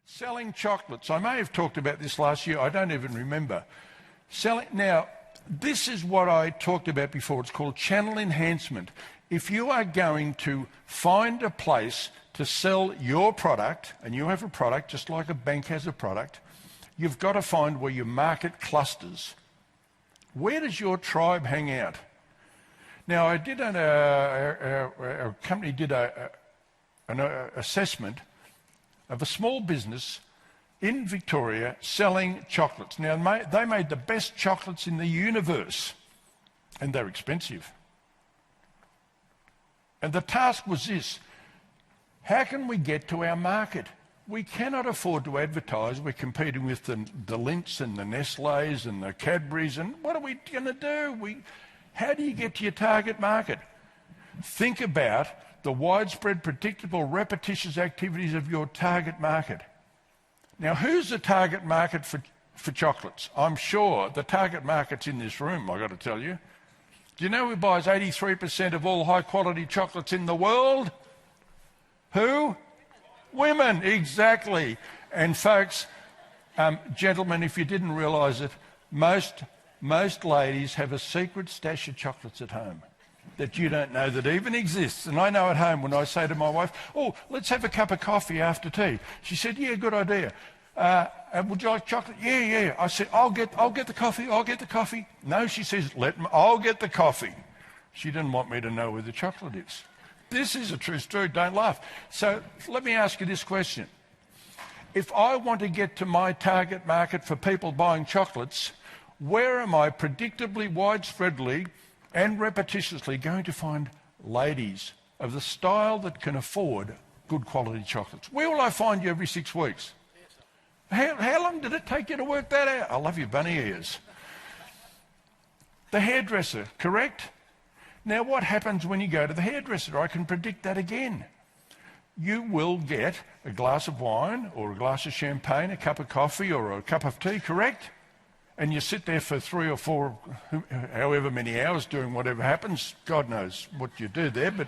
Selling chocolates. I may have talked about this last year. I don't even remember. Now, this is what I talked about before. It's called channel enhancement. If you are going to find a place to sell your product, and you have a product just like a bank has a product, you've got to find where your market clusters. Where does your tribe hang out? Now, I did a company did an assessment of a small business in Victoria selling chocolates. Now, they made the best chocolates in the universe, and they're expensive. And the task was this: how can we get to our market? We cannot afford to advertise. We're competing with the Lints and the Nestles and the Cadburys, and what are we going to do? How do you get to your target market? Think about the widespread, predictable, repetitious activities of your target market. Now, who's the target market for chocolates? I'm sure the target market's in this room, I've got to tell you. Do you know who buys 83% of all high-quality chocolates in the world? Who? Women, exactly. And folks, gentlemen, if you didn't realise it, most ladies have a secret stash of chocolates at home that you don't know that even exists. And I know at home when I say to my wife, "Oh, let's have a cup of coffee after tea." She said, "Yeah, good idea. Would you like chocolate?" Yeah. I said, I'll get the coffee. No, she says, I'll get the coffee. She didn't want me to know where the chocolate is. This is a true story, don't laugh. So let me ask you this question. If I want to get to my target market for people buying chocolates, where am I predictably, widespreadly and repetitiously going to find ladies of the style that can afford good quality chocolates? Where will I find you every 6 weeks? How long did it take you to work that out? I love your bunny ears. The hairdresser, correct? Now, what happens when you go to the hairdresser? I can predict that again. You will get a glass of wine or a glass of champagne, a cup of coffee or a cup of tea, correct? And you sit there for 3 or 4, however many hours doing whatever happens. God knows what you do there, but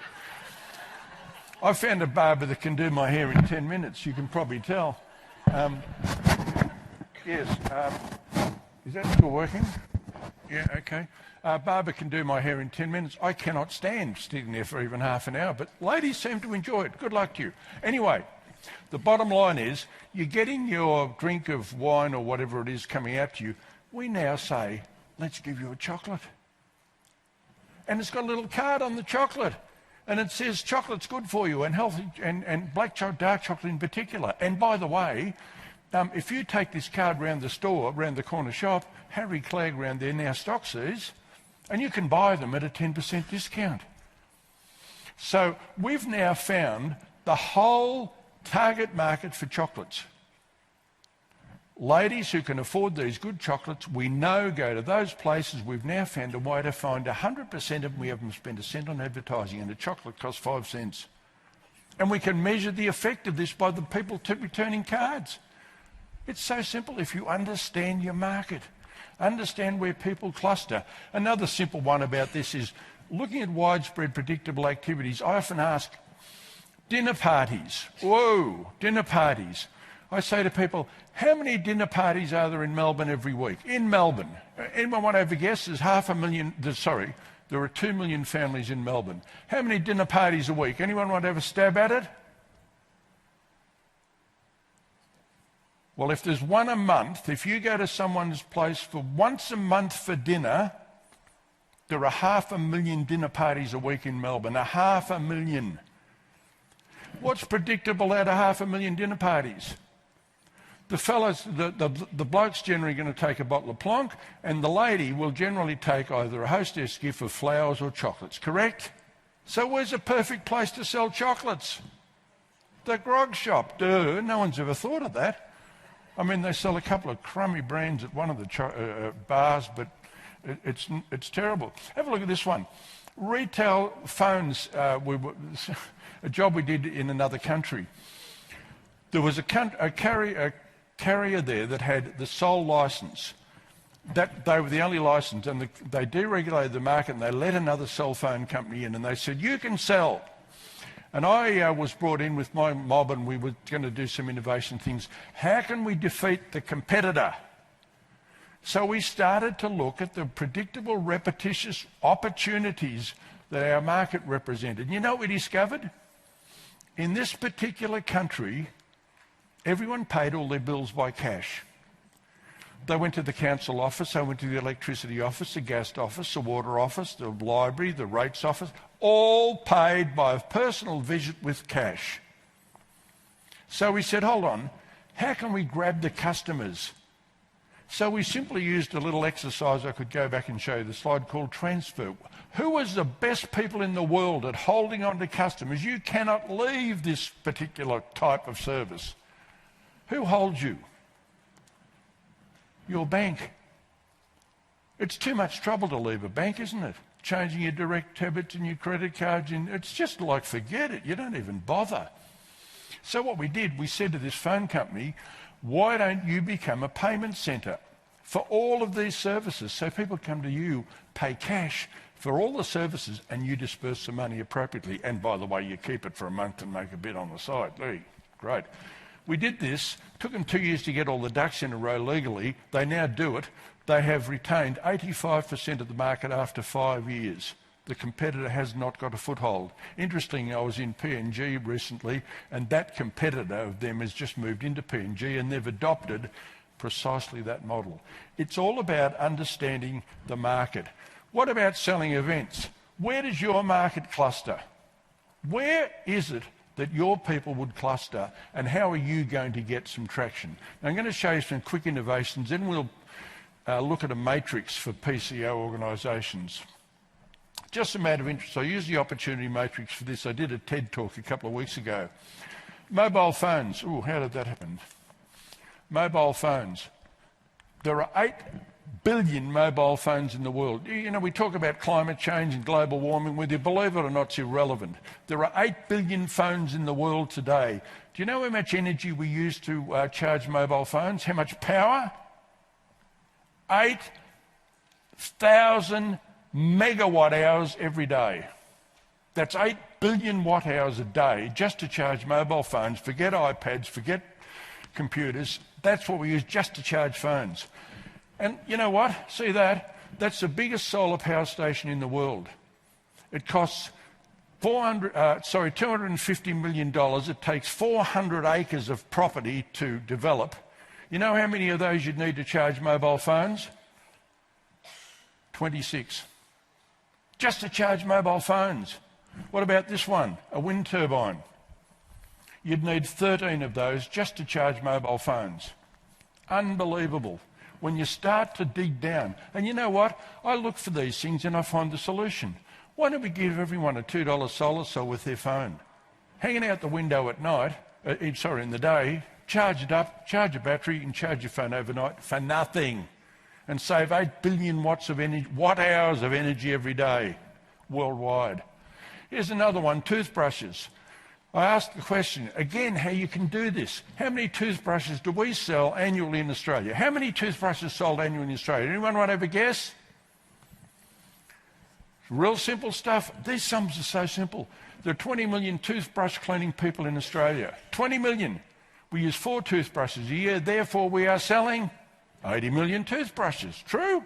I found a barber that can do my hair in 10 minutes, you can probably tell. Yes, is that still working? Yeah, okay. Barber can do my hair in 10 minutes. I cannot stand sitting there for even half an hour, but ladies seem to enjoy it. Good luck to you. Anyway, the bottom line is, you're getting your drink of wine or whatever it is coming out to you. We now say, let's give you a chocolate. And it's got a little card on the chocolate. And it says chocolate's good for you, and healthy, and black chocolate, dark chocolate in particular. And by the way, if you take this card round the store, round the corner shop, Harry Clegg round there now stocks these, and you can buy them at a 10% discount. So we've now found the whole target market for chocolates. Ladies who can afford these good chocolates, we know go to those places. We've now found a way to find 100% of them. We haven't spent a cent on advertising, and a chocolate costs 5 cents. And we can measure the effect of this by the people returning cards. It's so simple if you understand your market, understand where people cluster. Another simple one about this is looking at widespread predictable activities. I often ask, dinner parties. Whoa, dinner parties. I say to people, how many dinner parties are there in Melbourne every week? In Melbourne. Anyone want to have a guess? There are 2 million families in Melbourne. How many dinner parties a week? Anyone want to have a stab at it? Well, if there's one a month, if you go to someone's place for once a month for dinner, there are 500,000 dinner parties a week in Melbourne. 500,000. What's predictable out of 500,000 dinner parties? The fellas, the bloke's generally going to take a bottle of plonk, and the lady will generally take either a hostess gift of flowers or chocolates, correct? So where's a perfect place to sell chocolates? The grog shop. Duh, no one's ever thought of that. I mean, they sell a couple of crummy brands at one of the bars, but it's terrible. Have a look at this one. Retail phones, a job we did in another country. There was a carrier there that had the sole licence. That they were the only licence, and they deregulated the market, and they let another cell phone company in, and they said, you can sell And I was brought in with my mob and we were going to do some innovation things. How can we defeat the competitor? So we started to look at the predictable, repetitious opportunities that our market represented. You know what we discovered? In this particular country, everyone paid all their bills by cash. They went to the council office, they went to the electricity office, the gas office, the water office, the library, the rates office, all paid by a personal visit with cash. So we said, hold on, how can we grab the customers? So we simply used a little exercise, I could go back and show you the slide, called transfer. Who was the best people in the world at holding on to customers? You cannot leave this particular type of service. Who holds you? Your bank. It's too much trouble to leave a bank, isn't it? Changing your direct debits and your credit cards, it's just like, forget it, you don't even bother. So what we did, we said to this phone company, why don't you become a payment centre for all of these services? So people come to you, pay cash for all the services, and you disperse the money appropriately. And by the way, you keep it for a month and make a bit on the side. Hey, great. We did this, took them 2 years to get all the ducks in a row legally. They now do it. They have retained 85% of the market after 5 years. The competitor has not got a foothold. Interesting, I was in P&G recently, and that competitor of them has just moved into P&G, and they've adopted precisely that model. It's all about understanding the market. What about selling events? Where does your market cluster? Where is it that your people would cluster, and how are you going to get some traction? Now, I'm going to show you some quick innovations, then we'll look at a matrix for PCO organisations. Just a matter of interest, I used the opportunity matrix for this. I did a TED talk a couple of weeks ago. Mobile phones. Ooh, how did that happen? Mobile phones. There are 8 billion mobile phones in the world. You know, we talk about climate change and global warming. Whether you believe it or not, it's irrelevant. There are 8 billion phones in the world today. Do you know how much energy we use to charge mobile phones? How much power? 8,000 megawatt hours every day. That's 8 billion watt hours a day just to charge mobile phones. Forget iPads, forget computers. That's what we use just to charge phones. And you know what? See that? That's the biggest solar power station in the world. It costs $250 million. It takes 400 acres of property to develop. You know how many of those you'd need to charge mobile phones? 26. Just to charge mobile phones. What about this one? A wind turbine. You'd need 13 of those just to charge mobile phones. Unbelievable. When you start to dig down, and you know what? I look for these things and I find the solution. Why don't we give everyone a $2 solar cell with their phone? Hanging out the window at night, in the day, charge it up, charge a battery and charge your phone overnight for nothing. And save 8 billion watt hours of energy every day worldwide. Here's another one, toothbrushes. I asked the question, again, how you can do this. How many toothbrushes do we sell annually in Australia? How many toothbrushes sold annually in Australia? Anyone want to have a guess? Real simple stuff. These sums are so simple. There are 20 million toothbrush cleaning people in Australia. 20 million. We use 4 toothbrushes a year, therefore we are selling 80 million toothbrushes. True?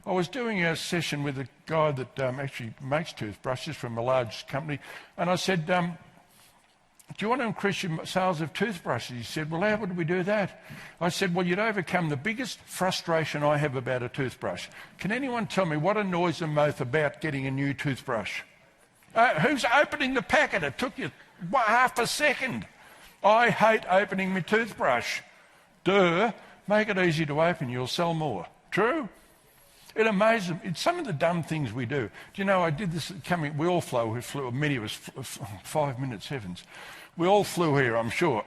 I was doing a session with a guy that actually makes toothbrushes from a large company, and I said, do you want to increase your sales of toothbrushes? He said, well, how would we do that? I said, well, you'd overcome the biggest frustration I have about a toothbrush. Can anyone tell me what annoys them most about getting a new toothbrush? Who's opening the packet? It took you half a second. I hate opening my toothbrush. Duh. Make it easy to open, you'll sell more. True? It amazes me. It's some of the dumb things we do. Do you know, I did this coming, we flew, many of us, 5 minutes, heavens. We all flew here, I'm sure.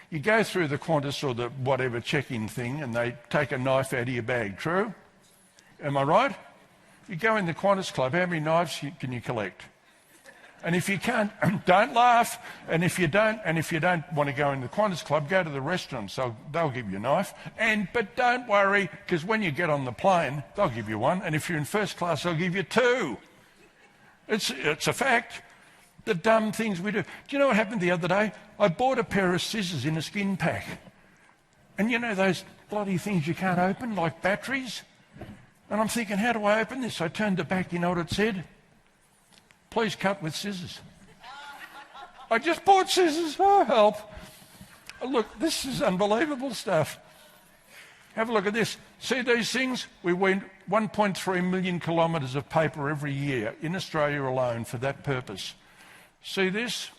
You go through the Qantas or the whatever check-in thing and they take a knife out of your bag. True? Am I right? You go in the Qantas Club, how many knives can you collect? And if you can't, don't laugh. And if you don't want to go in the Qantas Club, go to the restaurant. So they'll give you a knife. But don't worry, because when you get on the plane, they'll give you one. And if you're in first class, they'll give you 2. It's a fact. The dumb things we do. Do you know what happened the other day? I bought a pair of scissors in a skin pack. And you know those bloody things you can't open, like batteries? And I'm thinking, how do I open this? I turned it back, you know what it said? Please cut with scissors. I just bought scissors, oh help. Look, this is unbelievable stuff. Have a look at this. See these things? We went 1.3 million kilometres of paper every year in Australia alone for that purpose. See this?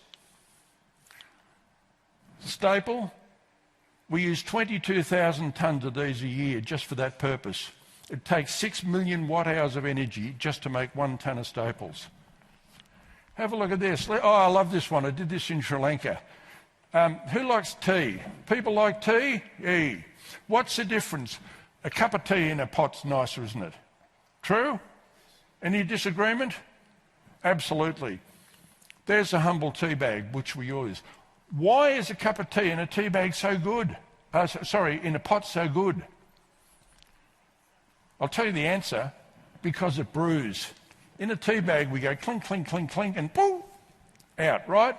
Staple. We use 22,000 tonnes of these a year just for that purpose. It takes 6 million watt-hours of energy just to make 1 tonne of staples. Have a look at this. Oh, I love this one. I did this in Sri Lanka. Who likes tea? People like tea? Yeah. What's the difference? A cup of tea in a pot's nicer, isn't it? True? Any disagreement? Absolutely. There's a humble tea bag, which we use. Why is a cup of tea in a tea bag so good? In a pot so good? I'll tell you the answer. Because it brews. In a tea bag, we go clink, clink, clink, clink, and boom, out, right?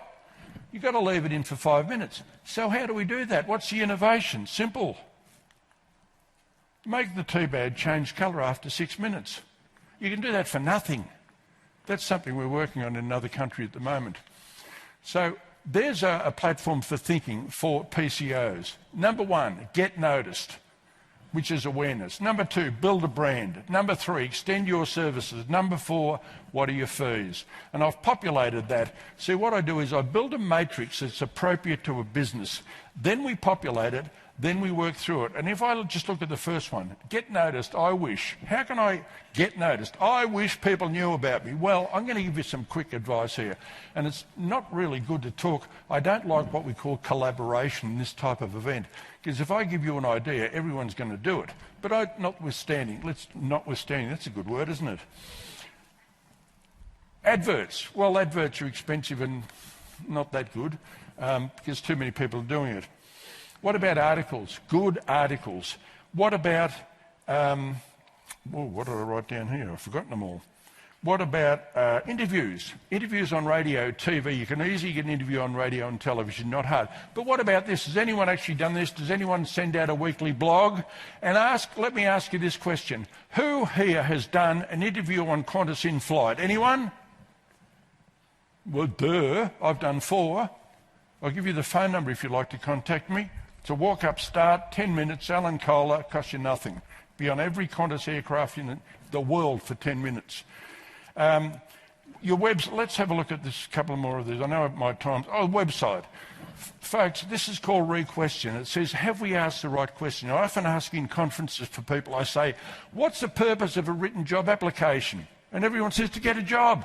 You've got to leave it in for 5 minutes. So how do we do that? What's the innovation? Simple. Make the tea bag change colour after 6 minutes. You can do that for nothing. That's something we're working on in another country at the moment. So there's a platform for thinking for PCOs. Number 1, get noticed, which is awareness. Number 2, build a brand. Number 3, extend your services. Number 4, what are your fees? And I've populated that. See, what I do is I build a matrix that's appropriate to a business. Then we populate it. Then we work through it. And if I just look at the first one, get noticed, I wish. How can I get noticed? I wish people knew about me. Well, I'm going to give you some quick advice here. And it's not really good to talk. I don't like what we call collaboration in this type of event. Because if I give you an idea, everyone's going to do it. But notwithstanding, that's a good word, isn't it? Adverts. Well, adverts are expensive and not that good because too many people are doing it. What about articles? Good articles. What about, what did I write down here? I've forgotten them all. What about interviews? Interviews on radio, TV. You can easily get an interview on radio and television, not hard. But what about this? Has anyone actually done this? Does anyone send out a weekly blog? And let me ask you this question. Who here has done an interview on Qantas in flight? Anyone? Well, duh. I've done 4. I'll give you the phone number if you'd like to contact me. It's a walk-up start, 10 minutes, Alan Kohler, costs you nothing. Be on every Qantas aircraft in the world for 10 minutes. Your website, let's have a look at this, couple more of these. I know my time's... Oh, website. Folks, this is called re-question. It says, have we asked the right question? I often ask in conferences for people, I say, what's the purpose of a written job application? And everyone says, to get a job.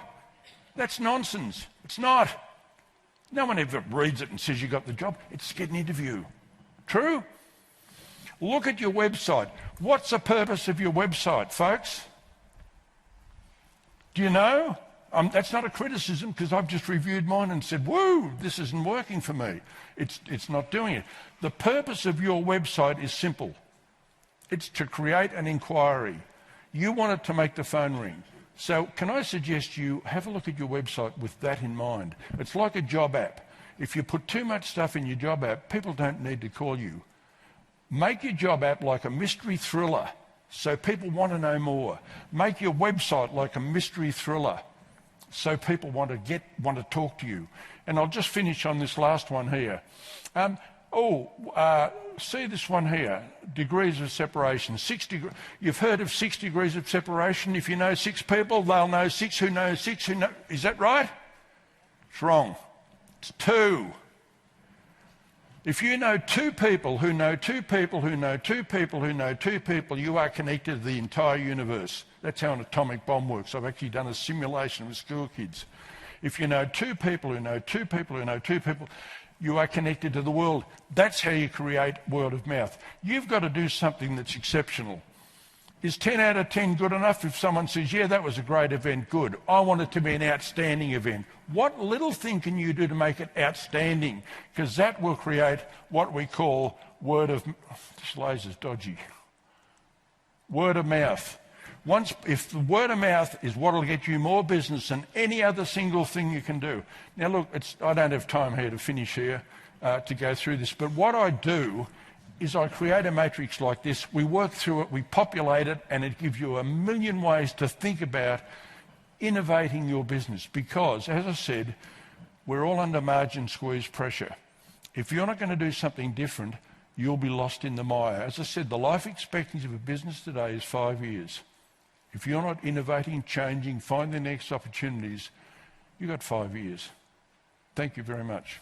That's nonsense. It's not. No one ever reads it and says you got the job. It's to get an interview. True? Look at your website. What's the purpose of your website, folks? Do you know? That's not a criticism because I've just reviewed mine and said, whoa, this isn't working for me. It's not doing it. The purpose of your website is simple. It's to create an inquiry. You want it to make the phone ring. So can I suggest you have a look at your website with that in mind? It's like a job app. If you put too much stuff in your job app, people don't need to call you. Make your job app like a mystery thriller so people want to know more. Make your website like a mystery thriller so people want to talk to you. And I'll just finish on this last one here. See this one here, degrees of separation. You've heard of 6 degrees of separation. If you know 6 people, they'll know 6 who know 6 who know. Is that right? It's wrong. It's 2. If you know 2 people who know 2 people who know 2 people who know 2 people, you are connected to the entire universe. That's how an atomic bomb works. I've actually done a simulation with school kids. If you know 2 people who know 2 people who know 2 people, you are connected to the world. That's how you create word of mouth. You've got to do something that's exceptional. Is 10 out of 10 good enough? If someone says, yeah, that was a great event, good. I want it to be an outstanding event. What little thing can you do to make it outstanding? Because that will create what we call word of... This laser's dodgy. Word of mouth. If the word of mouth is what will get you more business than any other single thing you can do. Now look, I don't have time here to finish here to go through this, but what I do is I create a matrix like this, we work through it, we populate it, and it gives you a million ways to think about innovating your business because, as I said, we're all under margin squeeze pressure. If you're not going to do something different, you'll be lost in the mire. As I said, the life expectancy of a business today is 5 years. If you're not innovating, changing, finding the next opportunities, you've got 5 years. Thank you very much.